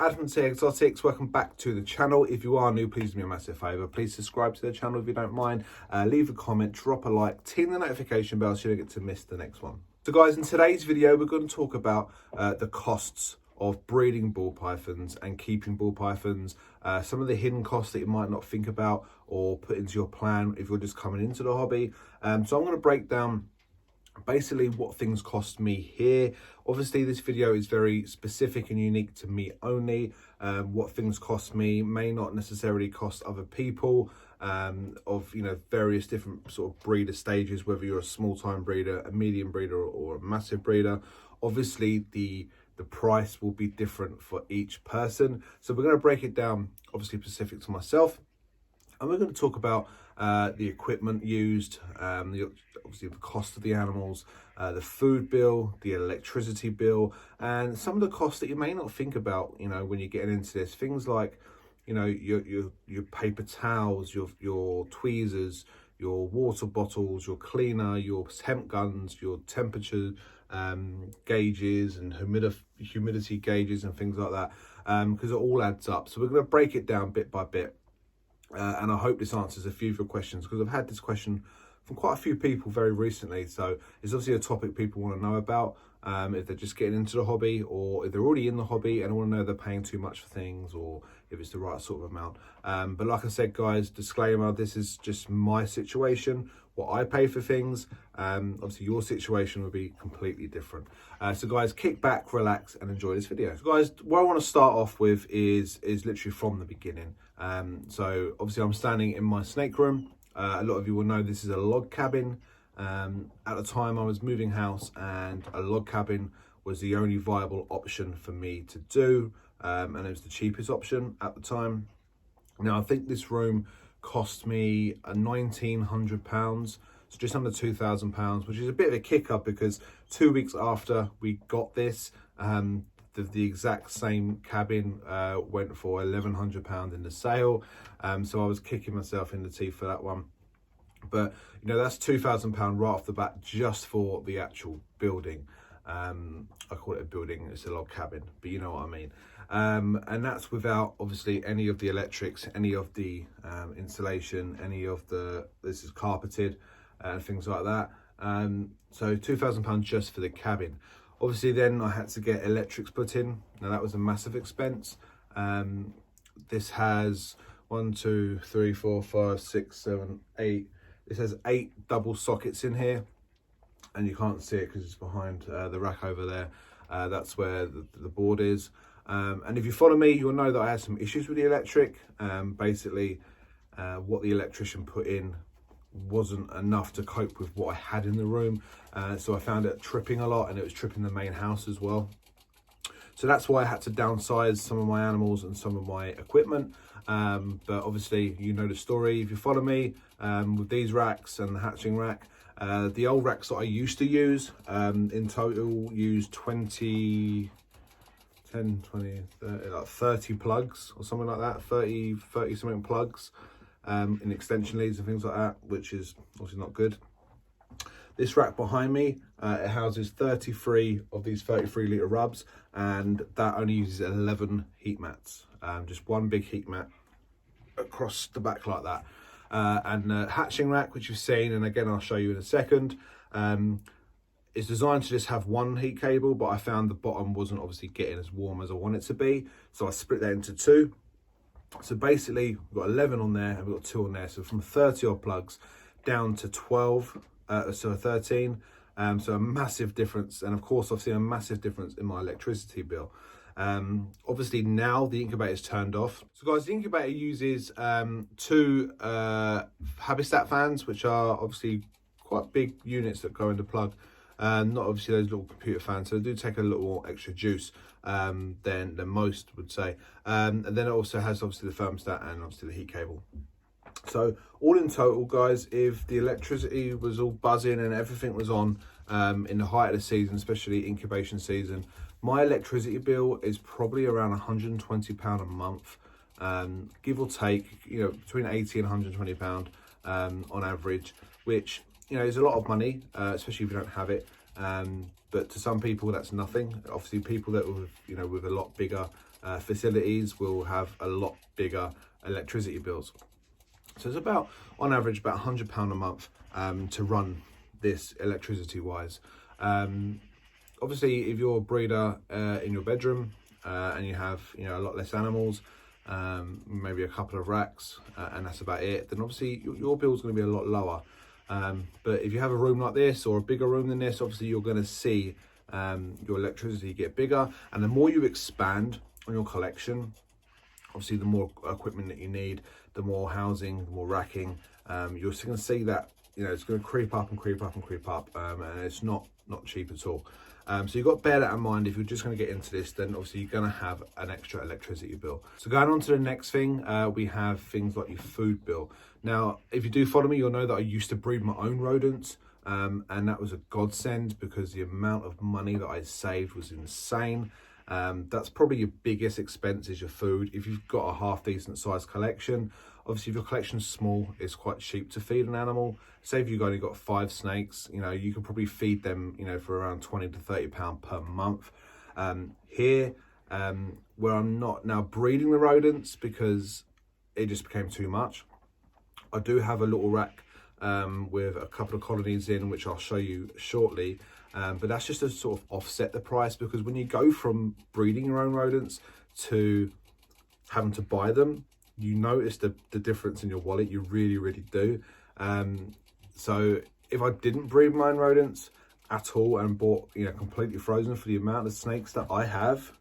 Advent Exotics, welcome back to the channel. If you are new, please do me a massive favour. Please subscribe to the channel if you don't mind. Leave a comment, drop a like, ting the notification bell so you don't get to miss the next one. So guys, in today's video, we're going to talk about the costs of breeding ball pythons and keeping ball pythons, some of the hidden costs that you might not think about or put into your plan if you're just coming into the hobby. So I'm going to break down basically what things cost me here. Obviously this video is very specific and unique to me only. What things cost me may not necessarily cost other people, of various different sort of breeder stages, whether you're a small time breeder, a medium breeder, or a massive breeder. Obviously the price will be different for each person, so we're going to break it down obviously specific to myself, and we're going to talk about the equipment used, obviously the cost of the animals, the food bill, the electricity bill, and some of the costs that you may not think about, when you're getting into this. Things like, your paper towels, your tweezers, your water bottles, your cleaner, your temp guns, your temperature gauges and humidity gauges and things like that, because it all adds up. So we're going to break it down bit by bit. And I hope this answers a few of your questions, because I've had this question from quite a few people very recently. So it's obviously a topic people want to know about, if they're just getting into the hobby, or if they're already in the hobby and want to know they're paying too much for things, or if it's the right sort of amount. But like I said, guys, disclaimer, this is just my situation, what I pay for things. Obviously your situation will be completely different. So guys, kick back, relax and enjoy this video. So guys, what I want to start off with is literally from the beginning. So obviously I'm standing in my snake room. A lot of you will know this is a log cabin. At the time I was moving house, and a log cabin was the only viable option for me to do, and it was the cheapest option at the time. Now I think this room cost me £1,900, so just under £2,000, which is a bit of a kicker, because 2 weeks after we got this, the exact same cabin went for £1,100 in the sale. So I was kicking myself in the teeth for that one. But that's £2,000 right off the bat just for the actual building. I call it a building, it's a log cabin, but you know what I mean. And that's without obviously any of the electrics, any of the insulation, any of this is carpeted and things like that. So £2,000 just for the cabin. Obviously then I had to get electrics put in. Now that was a massive expense. This has 1, 2, 3, 4, 5, 6, 7, 8. This has 8 double sockets in here, and you can't see it because it's behind the rack over there. That's where the board is. And if you follow me, you'll know that I had some issues with the electric. Basically, what the electrician put in wasn't enough to cope with what I had in the room. So I found it tripping a lot, and it was tripping the main house as well. So that's why I had to downsize some of my animals and some of my equipment. But obviously, you know the story if you follow me, with these racks and the hatching rack. The old racks that I used to use, in total, used 20, 10, 20, 30, like 30 plugs or something like that, 30 something plugs, in extension leads and things like that, which is obviously not good. This rack behind me, it houses 33 of these 33 litre rubs, and that only uses 11 heat mats. Just one big heat mat across the back like that. And the hatching rack, which you've seen, and again I'll show you in a second, is designed to just have one heat cable, but I found the bottom wasn't obviously getting as warm as I want it to be, so I split that into 2. So basically we've got 11 on there and we've got 2 on there, so from 30 odd plugs down to 12, so 13. So a massive difference, and of course I've seen a massive difference in my electricity bill. Obviously now the incubator is turned off. So guys, the incubator uses 2 Habitat fans, which are obviously quite big units that go into plug. Not obviously those little computer fans, so they do take a little extra juice than most would say. And then it also has obviously the thermostat and obviously the heat cable. So all in total, guys, if the electricity was all buzzing and everything was on in the height of the season, especially incubation season, my electricity bill is probably around £120 a month, give or take, between 80 and £120 on average, which is a lot of money, especially if you don't have it. But to some people that's nothing. Obviously people that with with a lot bigger facilities will have a lot bigger electricity bills. So it's about, on average, about £100 a month to run this electricity wise. Obviously, if you're a breeder in your bedroom and you have a lot less animals, maybe a couple of racks, and that's about it, then obviously your bill's going to be a lot lower. But if you have a room like this or a bigger room than this, obviously you're going to see your electricity get bigger, and the more you expand on your collection, obviously the more equipment that you need, the more housing, the more racking, you're going to see that it's going to creep up and creep up and creep up, and it's not cheap at all. So you've got to bear that in mind. If you're just going to get into this, then obviously you're going to have an extra electricity bill. So going on to the next thing, we have things like your food bill. Now, if you do follow me, you'll know that I used to breed my own rodents, and that was a godsend because the amount of money that I saved was insane. That's probably your biggest expense is your food. If you've got a half decent sized collection, obviously if your collection's small, it's quite cheap to feed an animal. Say if you've only got 5 snakes, you can probably feed them, for around £20 to £30 per month. Here, where I'm not now breeding the rodents because it just became too much, I do have a little rack with a couple of colonies in, which I'll show you shortly. But that's just to sort of offset the price, because when you go from breeding your own rodents to having to buy them, you notice the difference in your wallet. You really do. So if I didn't breed my own rodents at all and bought completely frozen, for the amount of snakes that I have,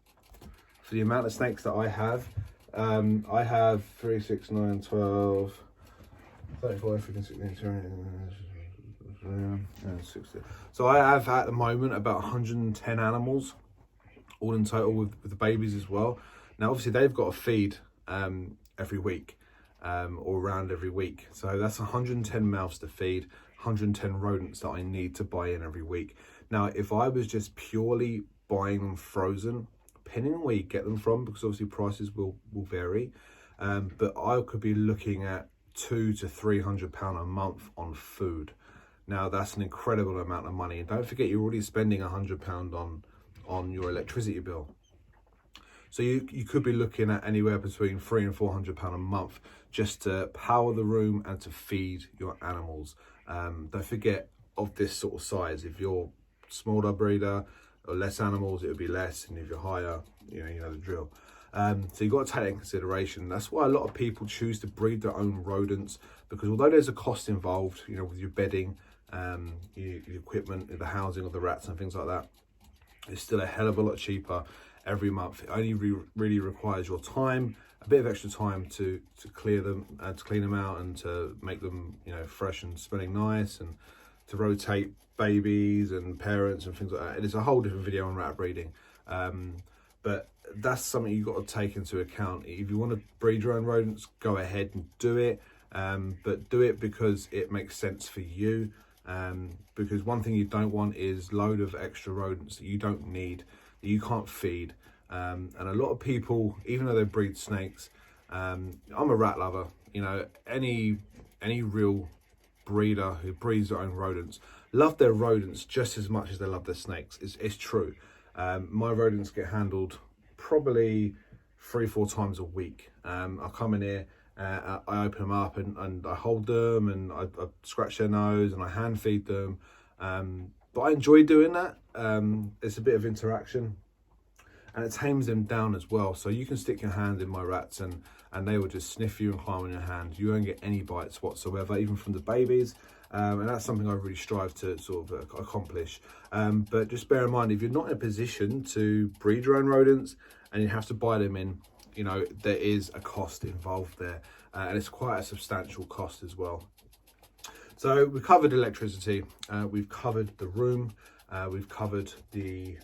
I have 3, 6, 9, 12, 34, 15, 16, 17, 60. So I have at the moment about 110 animals, all in total with the babies as well. Now obviously they've got to feed every week, or around every week. So that's 110 mouths to feed, 110 rodents that I need to buy in every week. Now if I was just purely buying them frozen, depending on where you get them from, because obviously prices will vary, but I could be looking at £200 to £300 a month on food. Now that's an incredible amount of money, and don't forget you're already spending £100 on your electricity bill. So you could be looking at anywhere between £300 and £400 a month just to power the room and to feed your animals. Don't forget, of this sort of size, if you're smaller breeder or less animals, it would be less, and if you're higher, you know the drill. So you've got to take that in consideration. That's why a lot of people choose to breed their own rodents, because although there's a cost involved, with your bedding, your equipment, the housing of the rats and things like that, it's still a hell of a lot cheaper every month. It only really requires your time, a bit of extra time to clear them, to clean them out, and to make them fresh and smelling nice, and to rotate babies and parents and things like that. It is a whole different video on rat breeding, but that's something you've got to take into account. If you want to breed your own rodents, go ahead and do it, but do it because it makes sense for you. Because one thing you don't want is load of extra rodents that you don't need, that you can't feed. And a lot of people, even though they breed snakes, I'm a rat lover. Any real breeder who breeds their own rodents love their rodents just as much as they love their snakes. It's true. My rodents get handled probably 3-4 times a week. I come in here, I open them up and I hold them, and I scratch their nose and I hand feed them. But I enjoy doing that. It's a bit of interaction, and it tames them down as well. So you can stick your hand in my rats and they will just sniff you and climb on your hand. You won't get any bites whatsoever, even from the babies. And that's something I really strive to sort of accomplish. But just bear in mind, if you're not in a position to breed your own rodents and you have to buy them in, there is a cost involved there, and it's quite a substantial cost as well. So we've covered electricity, we've covered the room, we've covered the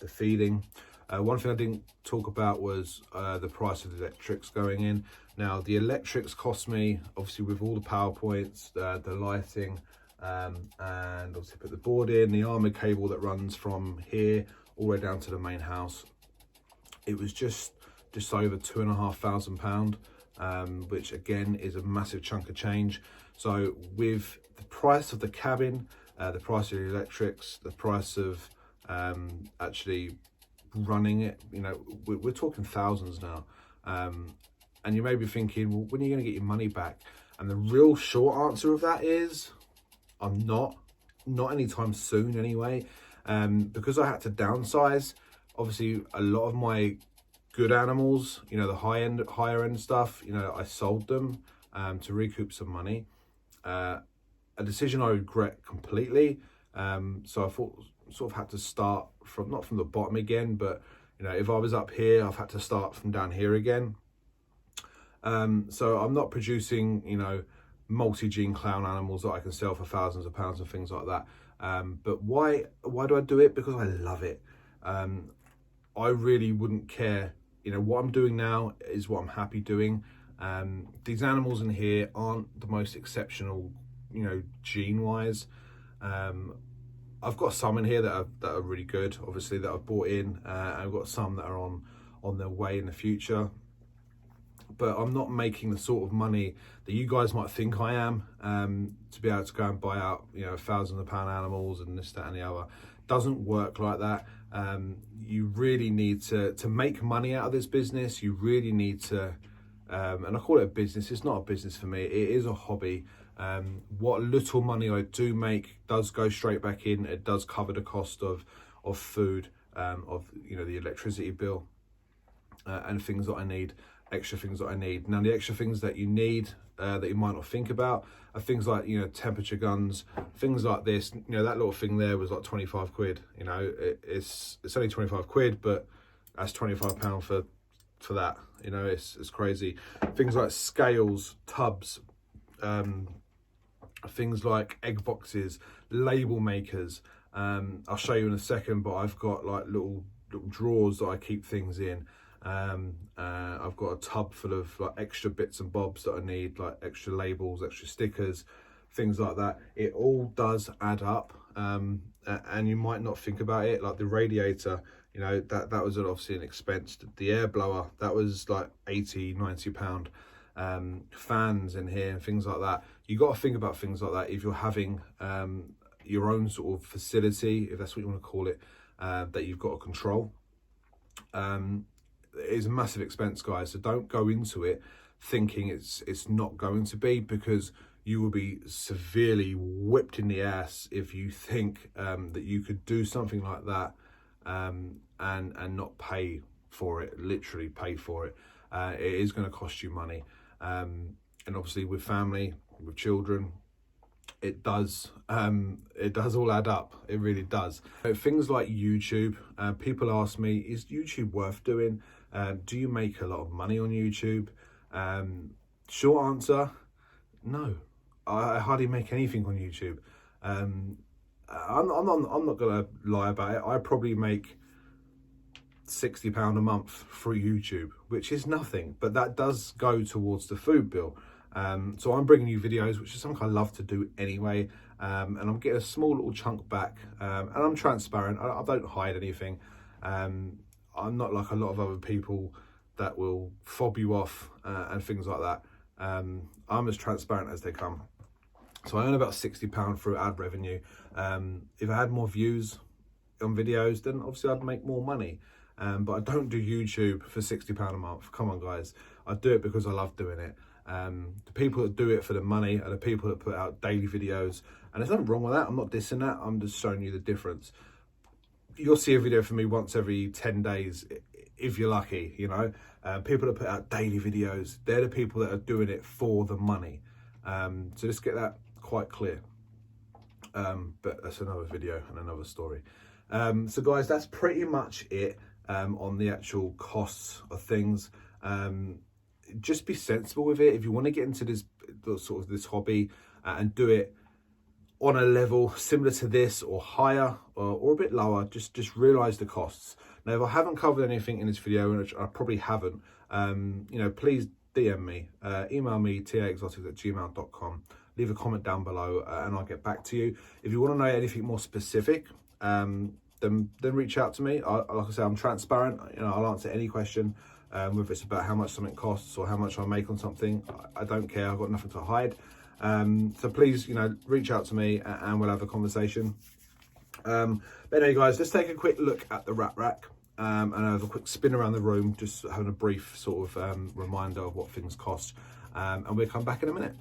feeding. One thing I didn't talk about was the price of the electrics going in. Now the electrics cost me, obviously with all the power points, the lighting, and obviously put the board in, the armoured cable that runs from here all the way down to the main house. It was just over £2,500, which again is a massive chunk of change. So with the price of the cabin, the price of the electrics, the price of actually running it, you know, we're talking thousands now. And you may be thinking, well, when are you going to get your money back? And the real short answer of that is, I'm not anytime soon anyway. Because I had to downsize, obviously a lot of my good animals, you know, the higher end stuff, you know, I sold them to recoup some money. A decision I regret completely. So I thought, sort of had to start from, not from the bottom again, but you know, if I was up here, I've had to start from down here again. So I'm not producing, you know, multi-gene clown animals that I can sell for thousands of pounds and things like that. But why do I do it? Because I love it. I really wouldn't care. You know, what I'm doing now is what I'm happy doing. These animals in here aren't the most exceptional, you know, gene-wise. I've got some in here that are really good, obviously, that I've bought in. I've got some that are on their way in the future. But I'm not making the sort of money that you guys might think I am, to be able to go and buy out, you know, thousands of pound animals and this, that and the other. Doesn't work like that. You really need to make money out of this business. You really need to, and I call it a business. It's not a business for me. It is a hobby. What little money I do make does go straight back in. It does cover the cost of food, of, you know, the electricity bill, and things that I need. Extra things that I need. Now, the extra things that you need, that you might not think about, are things like, you know, temperature guns, things like this. You know, that little thing there was like 25 quid. You know, it's only 25 quid, but that's £25 for that. You know, it's crazy. Things like scales, tubs, things like egg boxes, label makers. I'll show you in a second, but I've got like little drawers that I keep things in. I've got a tub full of like extra bits and bobs that I need, like extra labels, extra stickers, things like that. It all does add up, and you might not think about it. Like the radiator, you know, that was obviously an expense. The air blower, that was like 80-90 pound. Fans in here and things like that. You got to think about things like that if you're having your own sort of facility, if that's what you want to call it, that you've got to control. It is a massive expense, guys, so don't go into it thinking it's not going to be, because you will be severely whipped in the ass if you think that you could do something like that and not pay for it, literally pay for it. It is going to cost you money, and obviously with family, with children, it does all add up. It really does. Things like YouTube, people ask me, is YouTube worth doing? Do you make a lot of money on YouTube? Short answer, no. I hardly make anything on YouTube. I'm not gonna lie about it. I probably make £60 a month through YouTube, which is nothing, but that does go towards the food bill. So I'm bringing you videos, which is something I love to do anyway, and I'm getting a small little chunk back, and I'm transparent. I don't hide anything. I'm not like a lot of other people that will fob you off and things like that. I'm as transparent as they come. So I earn about £60 through ad revenue. If I had more views on videos, then obviously I'd make more money. But I don't do YouTube for £60 a month. Come on, guys. I do it because I love doing it. The people that do it for the money are the people that put out daily videos. And there's nothing wrong with that. I'm not dissing that. I'm just showing you the difference. You'll see a video from me once every 10 days, if you're lucky, you know. People that put out daily videos, they're the people that are doing it for the money. So let's get that quite clear. But that's another video and another story. So guys, that's pretty much it on the actual costs of things. Just be sensible with it. If you want to get into this sort of this hobby and do it on a level similar to this or higher or a bit lower, just realize the costs. Now, if I haven't covered anything in this video, which I probably haven't, you know, please DM me, email me, taexotics@gmail.com, leave a comment down below, and I'll get back to you. If you want to know anything more specific, then reach out to me. Like I say, I'm transparent. You know, I'll answer any question, whether it's about how much something costs or how much I make on something. I don't care. I've got nothing to hide. So please, you know, reach out to me and we'll have a conversation. But anyway, guys, let's take a quick look at the rat rack. and have a quick spin around the room, just having a brief sort of reminder of what things cost, and we'll come back in a minute.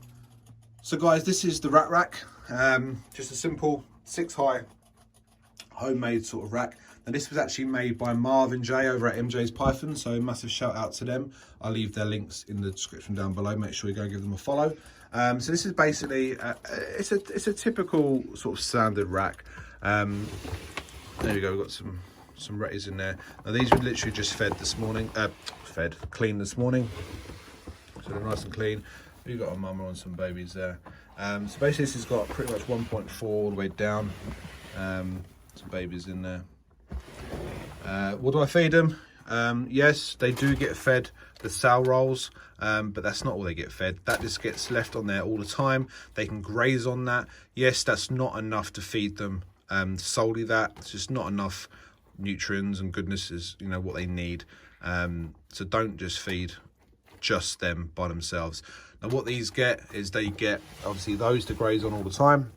So guys, this is the rat rack, just a simple 6-high homemade sort of rack. Now this was actually made by Marv and Jay over at MJ's Python, so massive shout out to them. I'll leave their links in the description down below, make sure you go and give them a follow. So this is basically, it's a typical sort of standard rack. There we go, we've got some ratties in there. Now these were literally just fed this morning, cleaned this morning, so they're nice and clean. We've got a mama and some babies there. So basically this has got pretty much 1.4 all the way down, some babies in there. What do I feed them? Yes, they do get fed the sow rolls, but that's not all they get fed. That just gets left on there all the time. They can graze on that. Yes, that's not enough to feed them solely that. It's just not enough nutrients and goodnesses, you know, what they need. So don't just feed just them by themselves. Now what these get is they get obviously those to graze on all the time.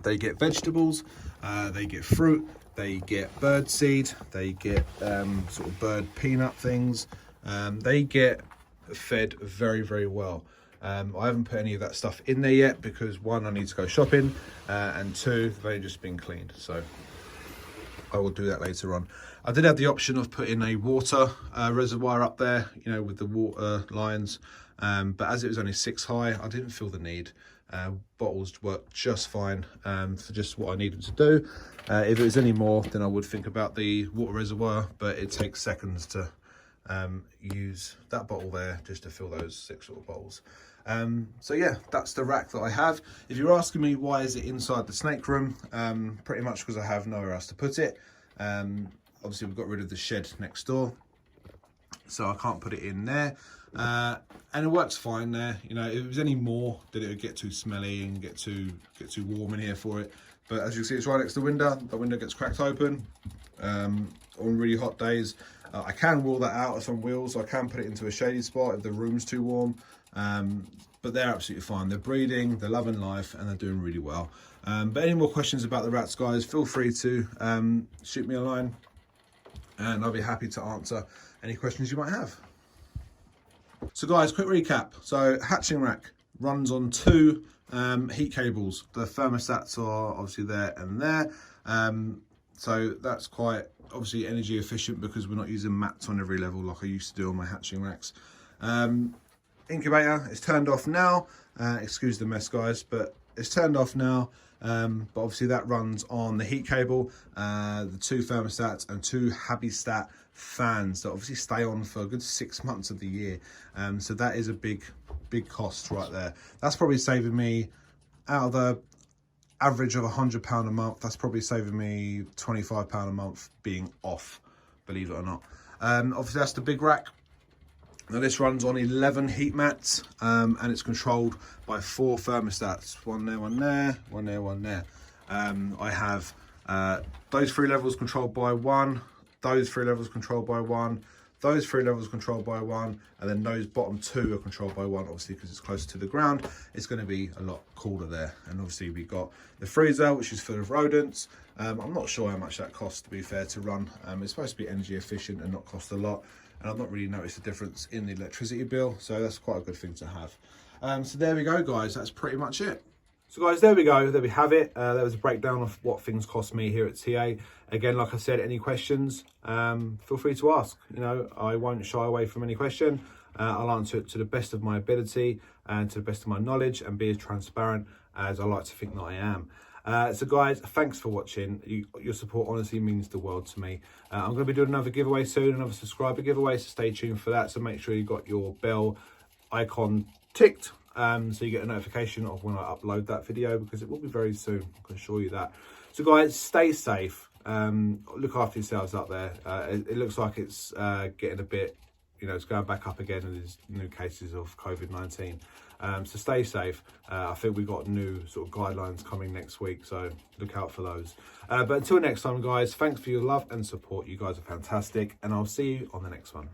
They get vegetables, they get fruit, they get bird seed, they get sort of bird peanut things. They get fed very, very well. I haven't put any of that stuff in there yet because one, I need to go shopping, and two, they've only just been cleaned. So I will do that later on. I did have the option of putting a water reservoir up there, you know, with the water lines. But as it was only 6-high, I didn't feel the need. Bottles worked just fine for just what I needed to do. If it was any more, then I would think about the water reservoir, but it takes seconds to use that bottle there just to fill those 6 little bottles. So yeah, that's the rack that I have. If you're asking me why is it inside the snake room, pretty much because I have nowhere else to put it. Obviously we've got rid of the shed next door, so I can't put it in there. And it works fine there. You know, if it was any more, then it would get too smelly and get too warm in here for it. But as you can see, it's right next to the window. The window gets cracked open on really hot days. I can wheel that out on wheels. I can put it into a shady spot if the room's too warm. But they're absolutely fine. They're breeding, they're loving life, and they're doing really well. But any more questions about the rats, guys, feel free to shoot me a line, and I'll be happy to answer any questions you might have. So guys, quick recap. So hatching rack runs on 2 heat cables. The thermostats are obviously there and there. So that's quite obviously energy efficient because we're not using mats on every level like I used to do on my hatching racks. Incubator is turned off now. Excuse the mess, guys, but it's turned off now. But obviously that runs on the heat cable, the 2 thermostats and 2 Habistat fans that obviously stay on for a good 6 months of the year. So that is a big cost right there. That's probably saving me, out of the average of £100 a month, that's probably saving me £25 a month being off, believe it or not. Obviously that's the big rack. Now this runs on 11 heat mats, and it's controlled by 4 thermostats. One there, one there, one there, one there. I have those 3 levels controlled by 1, those 3 levels controlled by 1, those 3 levels controlled by 1, and then those bottom 2 are controlled by 1, obviously because it's closer to the ground. It's going to be a lot cooler there. And obviously we got the freezer, which is full of rodents. I'm not sure how much that costs, to be fair, to run. It's supposed to be energy efficient and not cost a lot. And I've not really noticed a difference in the electricity bill, so that's quite a good thing to have. So there we go, guys. That's pretty much it. So guys, there we go. There we have it. There was a breakdown of what things cost me here at TA. Again, like I said, any questions, feel free to ask. You know, I won't shy away from any question. I'll answer it to the best of my ability and to the best of my knowledge, and be as transparent as I like to think that I am. So guys, thanks for watching. Your support honestly means the world to me. I'm going to be doing another giveaway soon, another subscriber giveaway, so stay tuned for that. So make sure you got your bell icon ticked, so you get a notification of when I upload that video, because it will be very soon, I can assure you that. So guys, stay safe, look after yourselves out there. It looks like it's getting a bit, you know, it's going back up again, and there's new cases of COVID-19. So stay safe. I think we've got new sort of guidelines coming next week, so look out for those. But until next time, guys, thanks for your love and support. You guys are fantastic, and I'll see you on the next one.